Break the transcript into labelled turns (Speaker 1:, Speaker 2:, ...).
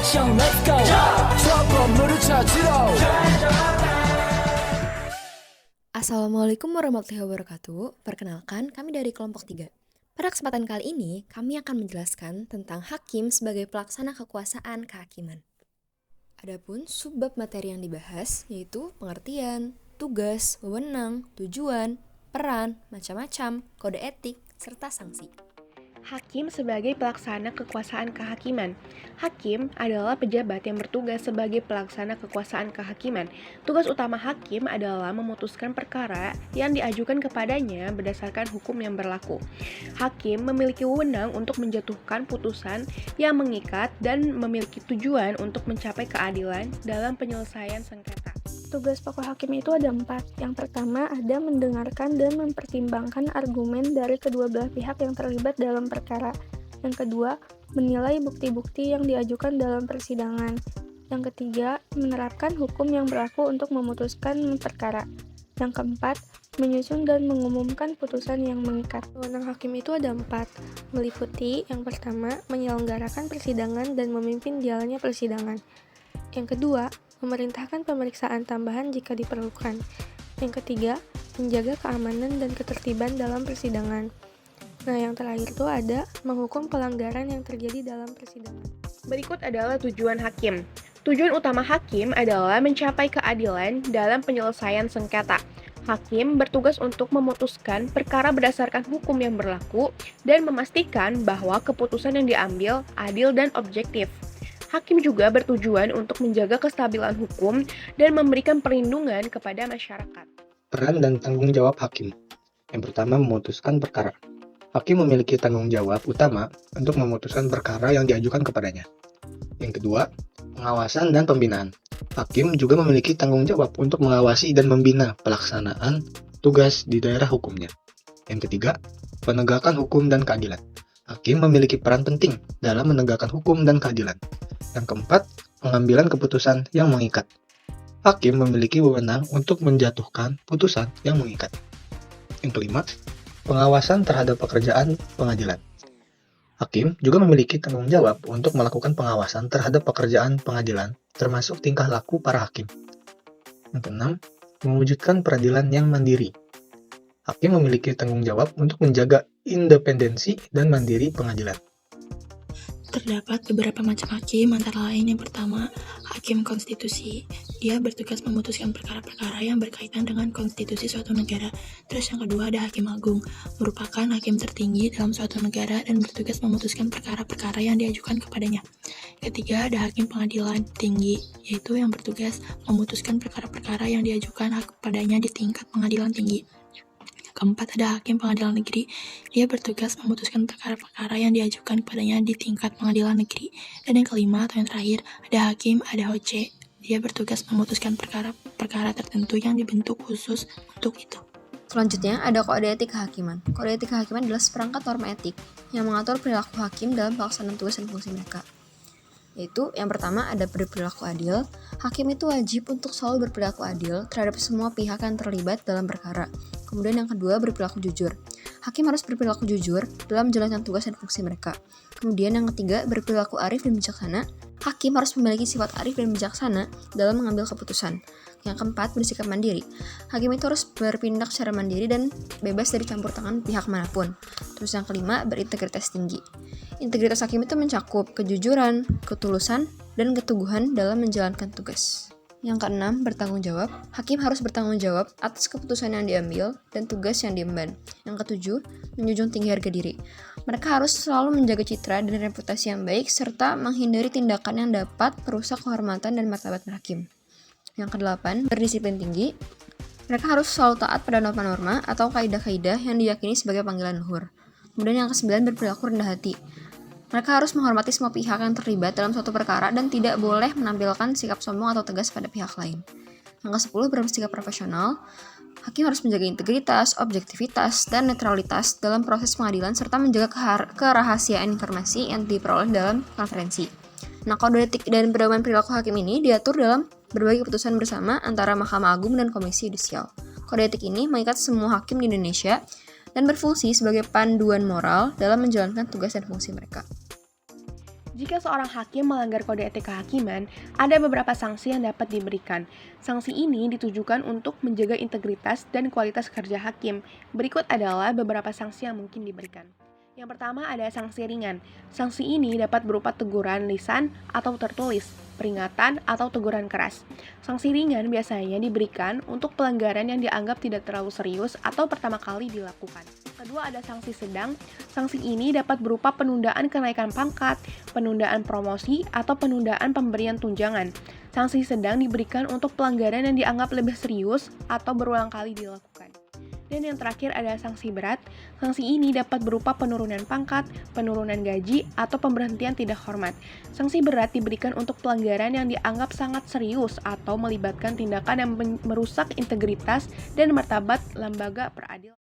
Speaker 1: action, let's go. trouble 찾으러.
Speaker 2: Assalamualaikum warahmatullahi wabarakatuh. Perkenalkan, kami dari kelompok 3. Pada kesempatan kali ini, kami akan menjelaskan tentang hakim sebagai pelaksana kekuasaan kehakiman. Adapun subbab materi yang dibahas yaitu pengertian, tugas, wewenang, tujuan, peran, macam-macam, kode etik, serta sanksi.
Speaker 3: Hakim sebagai pelaksana kekuasaan kehakiman. Hakim adalah pejabat yang bertugas sebagai pelaksana kekuasaan kehakiman. Tugas utama hakim adalah memutuskan perkara yang diajukan kepadanya berdasarkan hukum yang berlaku. Hakim memiliki wewenang untuk menjatuhkan putusan yang mengikat dan memiliki tujuan untuk mencapai keadilan dalam penyelesaian sengketa.
Speaker 4: Tugas pokok hakim itu ada 4. Yang pertama ada mendengarkan dan mempertimbangkan argumen dari kedua belah pihak yang terlibat dalam perkara. Yang kedua, menilai bukti-bukti yang diajukan dalam persidangan. Yang ketiga, menerapkan hukum yang berlaku untuk memutuskan perkara. Yang keempat, menyusun dan mengumumkan putusan yang mengikat. Wewenang hakim itu ada 4, meliputi yang pertama, menyelenggarakan persidangan dan memimpin jalannya persidangan. Yang kedua, memerintahkan pemeriksaan tambahan jika diperlukan. Yang ketiga, menjaga keamanan dan ketertiban dalam persidangan. Nah, yang terakhir itu ada menghukum pelanggaran yang terjadi dalam persidangan.
Speaker 3: Berikut adalah tujuan hakim. Tujuan utama hakim adalah mencapai keadilan dalam penyelesaian sengketa. Hakim bertugas untuk memutuskan perkara berdasarkan hukum yang berlaku dan memastikan bahwa keputusan yang diambil adil dan objektif. Hakim juga bertujuan untuk menjaga kestabilan hukum dan memberikan perlindungan kepada masyarakat.
Speaker 5: Peran dan tanggung jawab hakim. Yang pertama, memutuskan perkara. Hakim memiliki tanggung jawab utama untuk memutuskan perkara yang diajukan kepadanya. Yang kedua, pengawasan dan pembinaan. Hakim juga memiliki tanggung jawab untuk mengawasi dan membina pelaksanaan tugas di daerah hukumnya. Yang ketiga, penegakan hukum dan keadilan. Hakim memiliki peran penting dalam menegakkan hukum dan keadilan. Yang keempat, pengambilan keputusan yang mengikat. Hakim memiliki wewenang untuk menjatuhkan putusan yang mengikat. Yang kelima, pengawasan terhadap pekerjaan pengadilan. Hakim juga memiliki tanggung jawab untuk melakukan pengawasan terhadap pekerjaan pengadilan, termasuk tingkah laku para hakim. Yang keenam, mewujudkan peradilan yang mandiri. Hakim memiliki tanggung jawab untuk menjaga independensi dan mandiri pengadilan.
Speaker 6: Terdapat beberapa macam hakim, antara lain yang pertama, hakim konstitusi. Dia bertugas memutuskan perkara-perkara yang berkaitan dengan konstitusi suatu negara. Terus yang kedua ada hakim agung, merupakan hakim tertinggi dalam suatu negara dan bertugas memutuskan perkara-perkara yang diajukan kepadanya. Ketiga ada hakim pengadilan tinggi, yaitu yang bertugas memutuskan perkara-perkara yang diajukan kepadanya di tingkat pengadilan tinggi. Keempat ada hakim pengadilan negeri, dia bertugas memutuskan perkara-perkara yang diajukan kepadanya di tingkat pengadilan negeri. Dan yang kelima atau yang terakhir ada hakim ADHOC, dia bertugas memutuskan perkara-perkara tertentu yang dibentuk khusus untuk itu.
Speaker 2: Selanjutnya ada kode etik kehakiman. Kode etik kehakiman adalah seperangkat norma etik yang mengatur perilaku hakim dalam pelaksanaan tugas dan fungsi mereka. Yaitu yang pertama ada berperilaku adil. Hakim itu wajib untuk selalu berperilaku adil terhadap semua pihak yang terlibat dalam perkara. Kemudian yang kedua berperilaku jujur. Hakim harus berperilaku jujur dalam menjalankan tugas dan fungsi mereka. Kemudian yang ketiga berperilaku arif dan bijaksana. Hakim harus memiliki sifat arif dan bijaksana dalam mengambil keputusan. Yang keempat bersikap mandiri. Hakim itu harus bertindak secara mandiri dan bebas dari campur tangan pihak manapun. Terus yang kelima berintegritas tinggi. Integritas hakim itu mencakup kejujuran, ketulusan, dan keteguhan dalam menjalankan tugas. Yang keenam, bertanggung jawab. Hakim harus bertanggung jawab atas keputusan yang diambil dan tugas yang diemban. Yang ketujuh, menjunjung tinggi harga diri. Mereka harus selalu menjaga citra dan reputasi yang baik serta menghindari tindakan yang dapat merusak kehormatan dan martabat hakim. Yang kedelapan, berdisiplin tinggi. Mereka harus selalu taat pada norma-norma atau kaidah-kaidah yang diyakini sebagai panggilan luhur. Kemudian yang kesembilan, berperilaku rendah hati. Mereka harus menghormati semua pihak yang terlibat dalam suatu perkara dan tidak boleh menampilkan sikap sombong atau tegas pada pihak lain. Yang ke-10, bersikap profesional. Hakim harus menjaga integritas, objektivitas, dan netralitas dalam proses pengadilan serta menjaga kerahasiaan informasi yang diperoleh dalam konferensi. Nah, kode etik dan pedoman perilaku hakim ini diatur dalam berbagai keputusan bersama antara Mahkamah Agung dan Komisi Yudisial. Kode etik ini mengikat semua hakim di Indonesia dan berfungsi sebagai panduan moral dalam menjalankan tugas dan fungsi mereka.
Speaker 3: Jika seorang hakim melanggar kode etik kehakiman, ada beberapa sanksi yang dapat diberikan. Sanksi ini ditujukan untuk menjaga integritas dan kualitas kerja hakim. Berikut adalah beberapa sanksi yang mungkin diberikan. Yang pertama ada sanksi ringan. Sanksi ini dapat berupa teguran lisan atau tertulis, peringatan atau teguran keras. Sanksi ringan biasanya diberikan untuk pelanggaran yang dianggap tidak terlalu serius atau pertama kali dilakukan. Kedua ada sanksi sedang. Sanksi ini dapat berupa penundaan kenaikan pangkat, penundaan promosi, atau penundaan pemberian tunjangan. Sanksi sedang diberikan untuk pelanggaran yang dianggap lebih serius atau berulang kali dilakukan. Dan yang terakhir ada sanksi berat. Sanksi ini dapat berupa penurunan pangkat, penurunan gaji, atau pemberhentian tidak hormat. Sanksi berat diberikan untuk pelanggaran yang dianggap sangat serius atau melibatkan tindakan yang merusak integritas dan martabat lembaga peradilan.